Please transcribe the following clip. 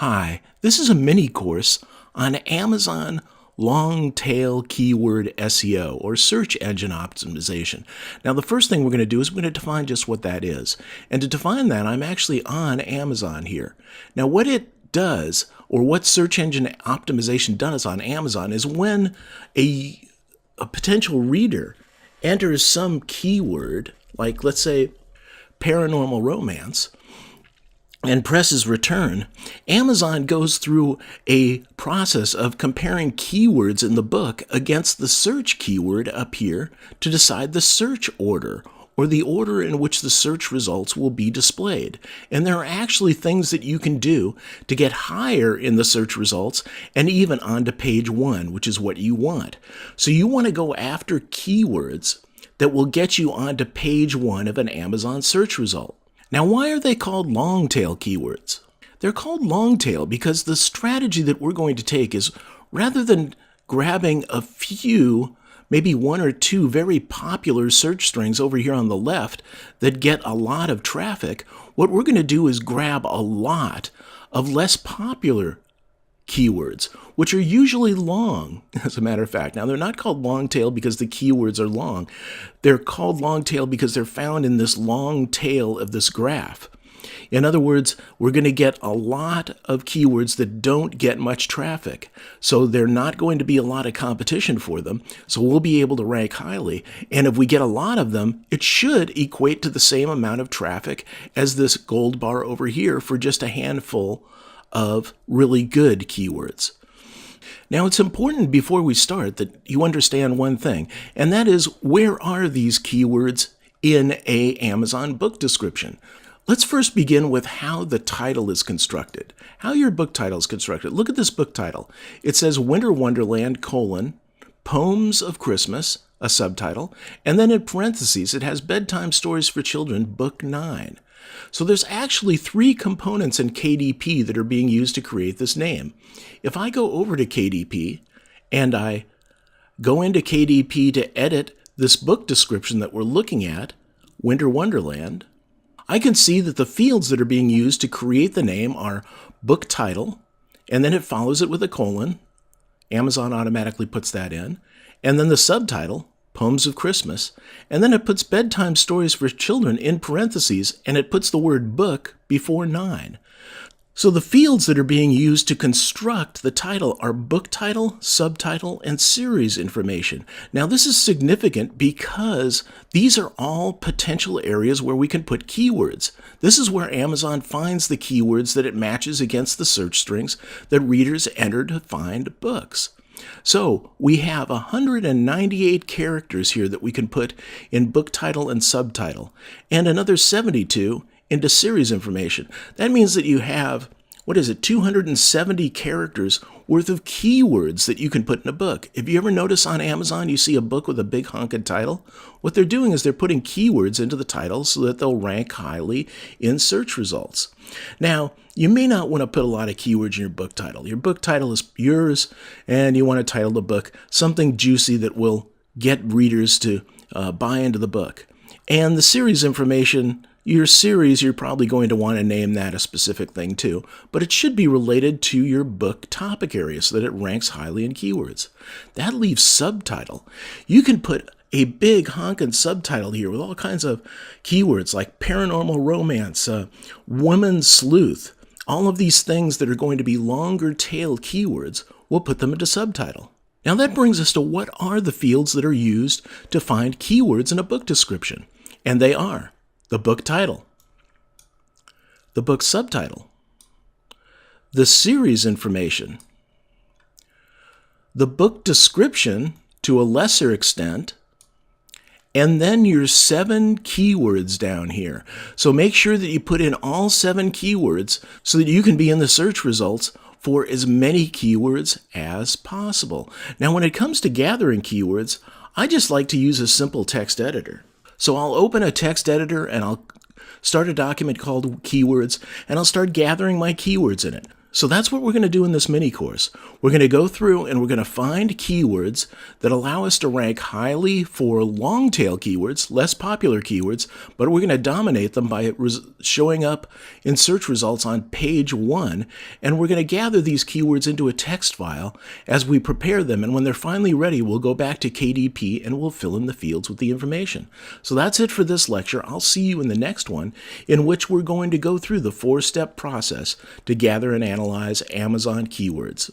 Hi, this is a mini course on Amazon long tail keyword SEO or search engine optimization. Now, the first thing we're going to do is we're going to define just what that is. And to define that, I'm actually on Amazon here. Now, what it does, or what search engine optimization does on Amazon, is when a potential reader enters some keyword, like let's say paranormal romance, and presses return, Amazon goes through a process of comparing keywords in the book against the search keyword up here to decide the search order, or the order in which the search results will be displayed. And there are actually things that you can do to get higher in the search results and even onto page 1, which is what you want. So you want to go after keywords that will get you onto page 1 of an Amazon search result. Now, why are they called long tail keywords? They're called long tail because the strategy that we're going to take is, rather than grabbing a few, maybe one or two very popular search strings over here on the left that get a lot of traffic, what we're going to do is grab a lot of less popular keywords, which are usually long, as a matter of fact. Now, they're not called long tail because the keywords are long. They're called long tail because they're found in this long tail of this graph. In other words, we're going to get a lot of keywords that don't get much traffic. So they're not going to be a lot of competition for them. So we'll be able to rank highly. And if we get a lot of them, it should equate to the same amount of traffic as this gold bar over here for just a handful of really good keywords. Now, it's important before we start that you understand one thing, and that is, where are these keywords in a Amazon book description? Let's first begin with how the title is constructed, how your book title is constructed. Look at this book title. It says Winter Wonderland, Poems of Christmas, a subtitle, and then in parentheses it has Bedtime Stories for Children, Book 9. So there's actually 3 components in KDP that are being used to create this name. If I go over to KDP and I go into KDP to edit this book description that we're looking at, Winter Wonderland, I can see that the fields that are being used to create the name are book title, and then it follows it with a colon. Amazon automatically puts that in. And then the subtitle, Poems of Christmas, and then it puts Bedtime Stories for Children in parentheses, and it puts the word book before 9. So the fields that are being used to construct the title are book title, subtitle, and series information. Now, this is significant because these are all potential areas where we can put keywords. This is where Amazon finds the keywords that it matches against the search strings that readers enter to find books. So we have 198 characters here that we can put in book title and subtitle, and another 72 into series information. That means that you have, 270 characters worth of keywords that you can put in a book. If you ever notice on Amazon, you see a book with a big honking title, what they're doing is they're putting keywords into the title so that they'll rank highly in search results. Now, you may not want to put a lot of keywords in your book title. Your book title is yours, and you want to title the book something juicy that will get readers to buy into the book. And the series information, your series, you're probably going to want to name that a specific thing too, but it should be related to your book topic area so that it ranks highly in keywords. That leaves subtitle. You can put a big honking subtitle here with all kinds of keywords like paranormal romance, woman sleuth, all of these things that are going to be longer tail keywords, we'll put them into subtitle. Now that brings us to what are the fields that are used to find keywords in a book description. And they are the book title, the book subtitle, the series information, the book description to a lesser extent, and then your 7 keywords down here. So make sure that you put in all 7 keywords so that you can be in the search results for as many keywords as possible. Now, when it comes to gathering keywords, I just like to use a simple text editor. So I'll open a text editor and I'll start a document called keywords, and I'll start gathering my keywords in it. So that's what we're going to do in this mini course. We're going to go through and we're going to find keywords that allow us to rank highly for long tail keywords, less popular keywords, but we're going to dominate them by showing up in search results on page 1. And we're going to gather these keywords into a text file as we prepare them. And when they're finally ready, we'll go back to KDP and we'll fill in the fields with the information. So that's it for this lecture. I'll see you in the next one, in which we're going to go through the 4-step process to gather and analyze Amazon keywords.